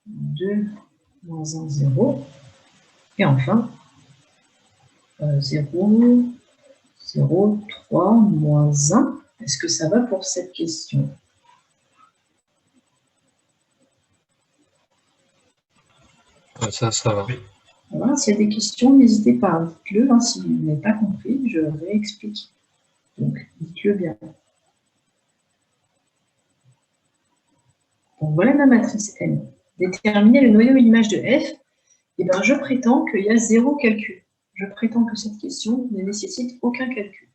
2, moins 1, 0. Et enfin, 0, 0, 3, moins 1. Est-ce que ça va pour cette question? Ça va. Voilà, s'il y a des questions, n'hésitez pas, dites-le. Hein, si vous n'avez pas compris, je réexplique. Donc, dites-le bien. Donc, voilà ma matrice M. Déterminer le noyau image de F. Eh bien, je prétends qu'il y a 0 calcul. Je prétends que cette question ne nécessite aucun calcul.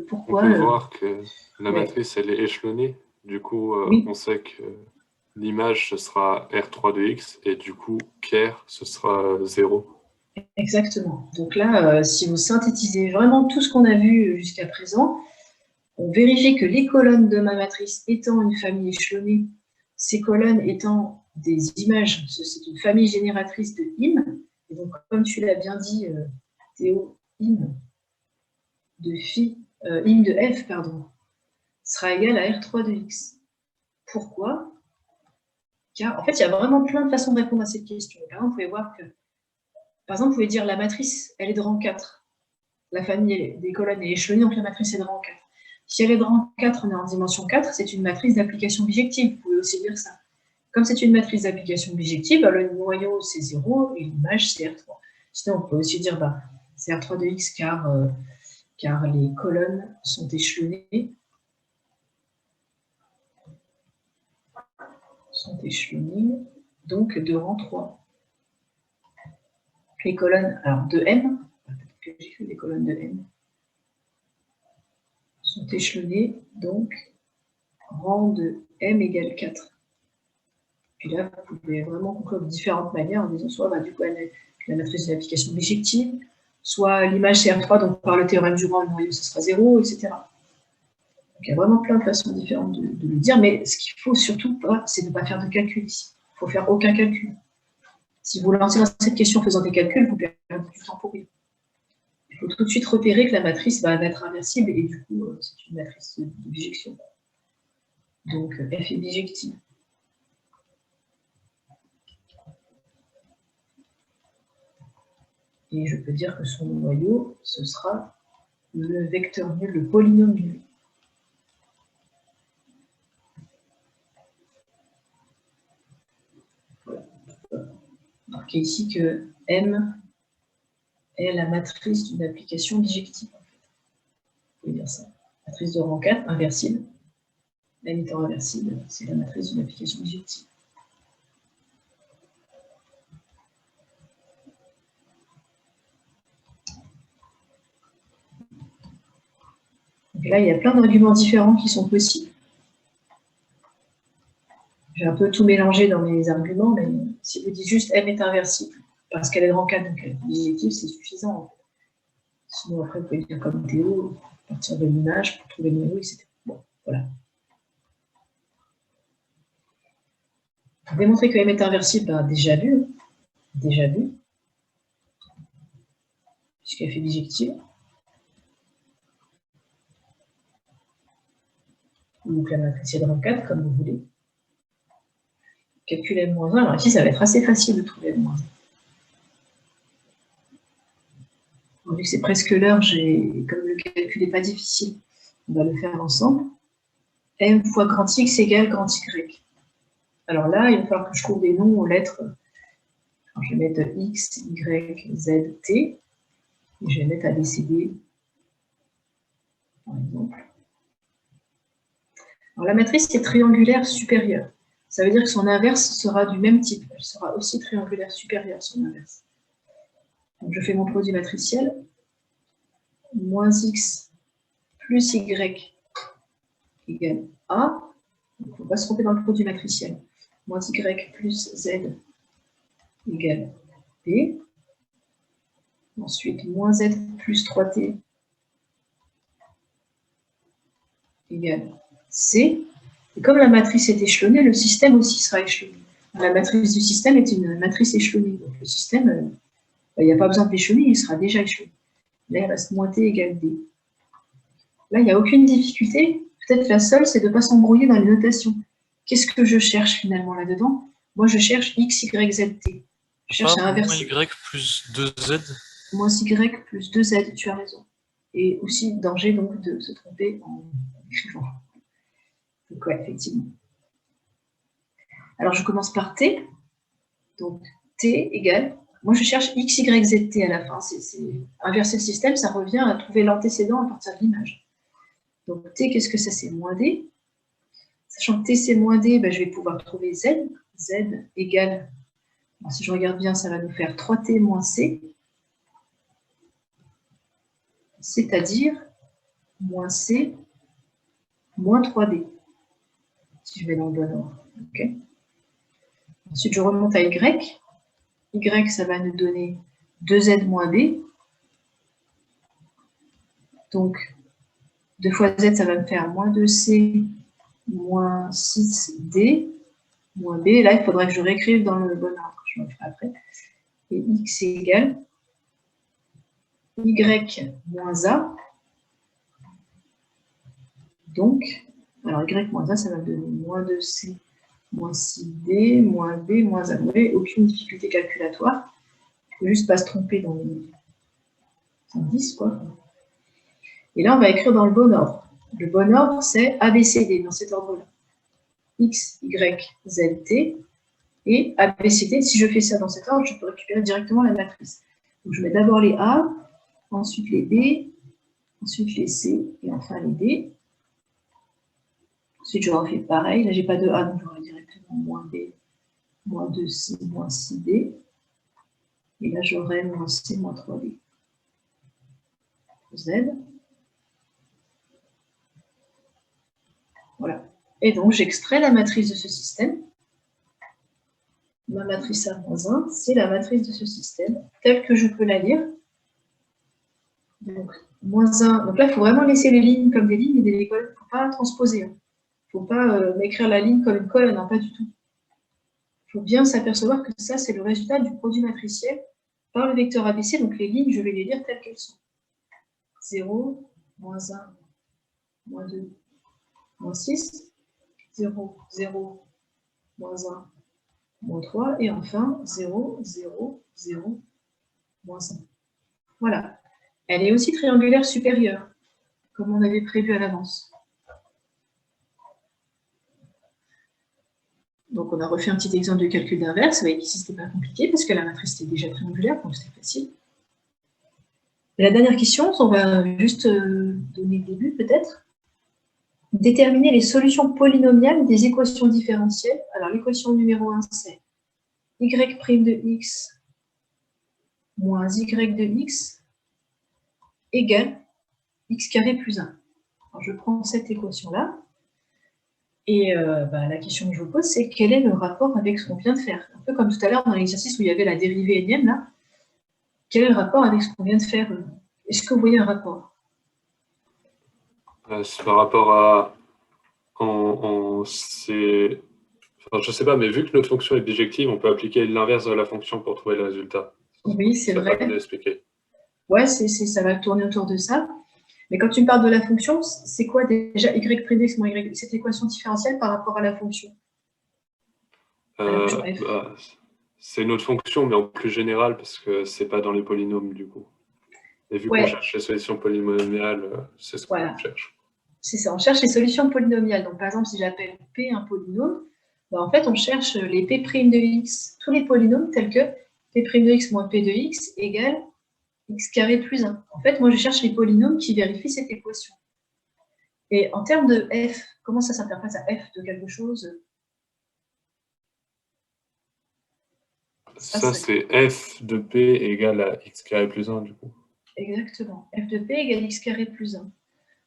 Pourquoi on peut voir que la matrice, elle est échelonnée. Du coup, oui. On sait que l'image, ce sera R3 de X, et du coup, Ker, ce sera 0. Exactement. Donc là, si vous synthétisez vraiment tout ce qu'on a vu jusqu'à présent, on vérifie que les colonnes de ma matrice étant une famille échelonnée, ces colonnes étant des images, c'est une famille génératrice de im. Et donc, comme tu l'as bien dit, Théo, im de f, pardon, sera égal à R3 de x. Pourquoi? Car en fait, il y a vraiment plein de façons de répondre à cette question. Par exemple, vous pouvez voir que, par exemple, vous pouvez dire la matrice, elle est de rang 4. La famille des colonnes est échelonnée, donc la matrice est de rang 4. Si elle est de rang 4, on est en dimension 4, c'est une matrice d'application bijective. Vous pouvez aussi dire ça. Comme c'est une matrice d'application bijective, le noyau c'est 0 et l'image c'est R3. Sinon, on peut aussi dire c'est R3 de x car les colonnes sont échelonnées. Donc de rang 3. Les colonnes, alors de M, peut-être que j'écris les colonnes de M, sont échelonnées, donc rang de M égale 4. Puis là, vous pouvez vraiment conclure de différentes manières en disant soit du coup la matrice de l'application bijective, soit l'image c'est R3, donc par le théorème du rang, le noyau ce sera 0, etc. Donc il y a vraiment plein de façons différentes de le dire, mais ce qu'il faut surtout pas, c'est de ne pas faire de calcul ici. Il ne faut faire aucun calcul. Si vous lancez dans cette question en faisant des calculs, vous perdez du temps pour rien. Il faut tout de suite repérer que la matrice va être inversible et du coup, c'est une matrice de bijection. Donc, F est bijective. Et je peux dire que son noyau, ce sera le vecteur nul, le polynôme nul. Voilà. Marquez ici que M est la matrice d'une application bijective. Vous pouvez dire ça. Matrice de rang 4, inversible. M étant inversible, c'est la matrice d'une application bijective. Donc là, il y a plein d'arguments différents qui sont possibles. J'ai un peu tout mélangé dans mes arguments, mais si vous dites juste M est inversible, parce qu'elle est de rang 4, donc elle est bijective, c'est suffisant. En fait. Sinon, après, vous pouvez dire comme Théo, à partir de l'image, pour trouver le noyau, etc. Bon, voilà. Pour démontrer que M est inversible, déjà vu, puisqu'elle fait bijective. Donc la matrice est de rang 4, comme vous voulez. Calculer M-1, alors ici, ça va être assez facile de trouver M-1. Vu que c'est presque l'heure, comme le calcul n'est pas difficile, on va le faire ensemble. M fois grand X égale grand Y. Alors là, il va falloir que je trouve des noms aux lettres. Alors, je vais mettre X, Y, Z, T. Et je vais mettre ABCD, par exemple. Alors la matrice est triangulaire supérieure. Ça veut dire que son inverse sera du même type. Elle sera aussi triangulaire supérieure, son inverse. Donc je fais mon produit matriciel. Moins X plus Y égale A. Donc, on va se tromper dans le produit matriciel. Moins Y plus Z égale B. Ensuite, moins Z plus 3T égale C. Et comme la matrice est échelonnée, le système aussi sera échelonné. La matrice du système est une matrice échelonnée. Donc le système, il n'y a pas besoin de l'échelonner, il sera déjà échelonné. Là, il reste moins T égale D. Là, il n'y a aucune difficulté, peut-être la seule, c'est de ne pas s'embrouiller dans les notations. Qu'est-ce que je cherche finalement là-dedans? Moi, je cherche x, y, z, t. Je cherche à inverser. Moins y plus 2z. Moins y plus 2z, tu as raison. Et aussi, danger donc de se tromper en écrivant. Donc, ouais, effectivement. Alors, je commence par t. Donc, t égale... Moi, je cherche x, y, z, t à la fin. Inverser le système, ça revient à trouver l'antécédent à partir de l'image. Donc, t, qu'est-ce que ça? C'est moins d. Sachant que t, c'est moins d, ben, je vais pouvoir trouver z. Z égale... Alors, si je regarde bien, ça va nous faire 3t moins c. C'est-à-dire moins c moins 3d. Si je vais dans le bon ordre. Okay. Ensuite, je remonte à y. Y, ça va nous donner 2z moins b. Donc, 2 fois z, ça va me faire moins 2c moins 6d moins b. Là, il faudrait que je réécrive dans le bon ordre. Je le ferai après. Et x égale y moins a. Donc, alors y moins a, ça va me donner moins 2c moins 6d moins b moins a. Vous voyez, aucune difficulté calculatoire. Il ne faut juste pas se tromper dans les indices, quoi. Et là, on va écrire dans le bon ordre. Le bon ordre, c'est ABCD, dans cet ordre-là. X, Y, Z, T. Et ABCD, si je fais ça dans cet ordre, je peux récupérer directement la matrice. Donc, je mets d'abord les A, ensuite les B, ensuite les C, et enfin les D. Ensuite, je refais pareil. Là, je n'ai pas de A, donc j'aurai directement moins B, moins 2C, moins 6D. Et là, j'aurai moins C, moins 3D. Z. Voilà. Et donc, j'extrais la matrice de ce système. Ma matrice A-1, c'est la matrice de ce système, telle que je peux la lire. Donc, moins 1. Donc là, il faut vraiment laisser les lignes comme des lignes et des colonnes. Il ne faut pas transposer. Il ne faut pas écrire la ligne comme une colonne, non, pas du tout. Il faut bien s'apercevoir que ça, c'est le résultat du produit matriciel par le vecteur ABC. Donc, les lignes, je vais les lire telles qu'elles sont. 0, moins 1, moins 2, moins 6, 0, 0, moins 1, moins 3, et enfin 0, 0, 0, moins 1. Voilà. Elle est aussi triangulaire supérieure, comme on avait prévu à l'avance. Donc on a refait un petit exemple de calcul d'inverse. Vous voyez qu'ici, ce n'était pas compliqué, parce que la matrice était déjà triangulaire, donc c'était facile. Et la dernière question, on va juste donner le début peut-être. Déterminer les solutions polynomiales des équations différentielles. Alors l'équation numéro 1, c'est y' de x moins y de x égale x carré plus 1. Alors, je prends cette équation-là, et la question que je vous pose, c'est quel est le rapport avec ce qu'on vient de faire? Un peu comme tout à l'heure dans l'exercice où il y avait la dérivée énième, là. Quel est le rapport avec ce qu'on vient de faire? Est-ce que vous voyez un rapport? C'est par rapport à... Enfin, je ne sais pas, mais vu que notre fonction est bijective, on peut appliquer l'inverse de la fonction pour trouver le résultat. Oui, c'est vrai. Ça va expliquer. Ouais, ça va tourner autour de ça. Mais quand tu me parles de la fonction, c'est quoi déjà y' x moins y, cette équation différentielle par rapport à la fonction? C'est notre fonction, mais en plus général, parce que ce n'est pas dans les polynômes, du coup. Et vu qu'on cherche les solutions polynomiales, c'est ce qu'on cherche. C'est ça, on cherche les solutions polynomiales. Donc, par exemple, si j'appelle P un polynôme, en fait, on cherche les P' de x, tous les polynômes tels que P' de x moins P de x égale x carré plus 1. En fait, moi, je cherche les polynômes qui vérifient cette équation. Et en termes de f, comment ça s'interprète à f de quelque chose? Ça c'est f de p égale à x carré plus 1, du coup. Exactement. F de p égale x carré plus 1.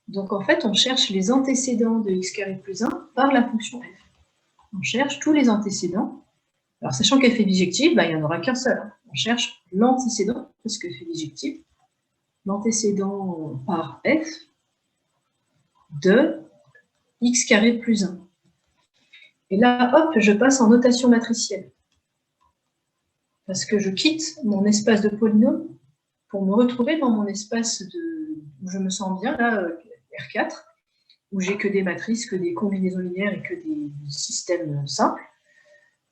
Donc, en fait, on cherche les antécédents de x carré plus 1 par la fonction f. On cherche tous les antécédents. Alors, sachant qu'f est bijective, il n'y en aura qu'un seul. On cherche l'antécédent, parce que f est bijective, l'antécédent par f de x carré plus 1. Et là, hop, je passe en notation matricielle. Parce que je quitte mon espace de polynôme pour me retrouver dans mon espace où je me sens bien, là, R4. où j'ai que des matrices, que des combinaisons linéaires et que des systèmes simples.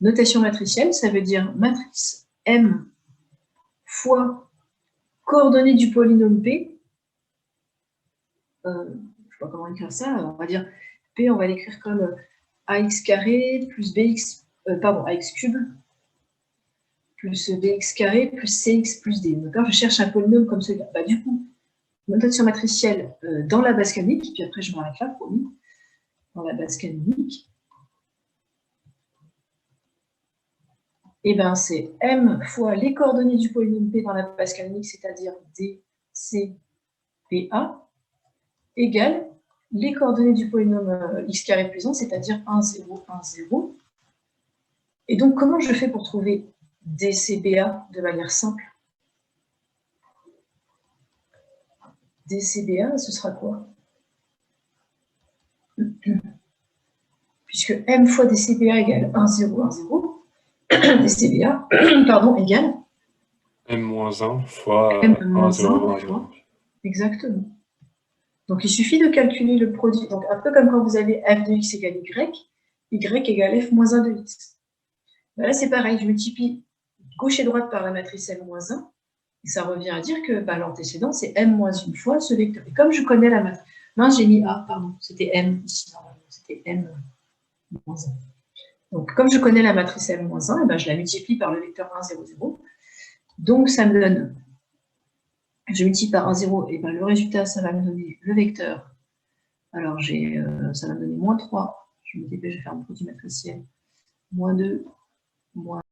Notation matricielle, ça veut dire matrice M fois coordonnées du polynôme P. Je ne sais pas comment écrire ça. Alors, on va dire P, on va l'écrire comme ax carré plus bx, ax cube plus bx carré plus cx plus d. D'accord, je cherche un polynôme comme celui-là. Bah, du coup, notation matricielle dans la base canonique, puis après je m'arrête là, promis, dans la base canonique. Et bien, c'est M fois les coordonnées du polynôme P dans la base canonique, c'est-à-dire D, C, P, A, égale les coordonnées du polynôme x carré plus 1, c'est-à-dire 1, 0, 1, 0. Et donc, comment je fais pour trouver DCBA de manière simple? DCBA, ce sera quoi? Puisque M fois DCBA égale 1, 0, 1, 0, DCBA, pardon, égale M-1 fois M-1 1, 0, 1, 0. fois, exactement. Donc, il suffit de calculer le produit. Donc, un peu comme quand vous avez f de x égale y égale f moins 1 de x. Ben là, c'est pareil, je multiplie gauche et droite par la matrice m-1, et ça revient à dire que l'antécédent, c'est m-1 fois ce vecteur. Et comme je connais la matrice... Mince, j'ai mis A, pardon, c'était m ici, normalement, c'était m-1. Donc, comme je connais la matrice m-1, et ben, je la multiplie par le vecteur 1, 0, 0. Donc, ça me donne... Je multiplie par 1, 0, et ben, le résultat, ça va me donner le vecteur. Alors, ça va me donner moins 3. Je me dépêche de faire un produit matriciel. Moins 2, moins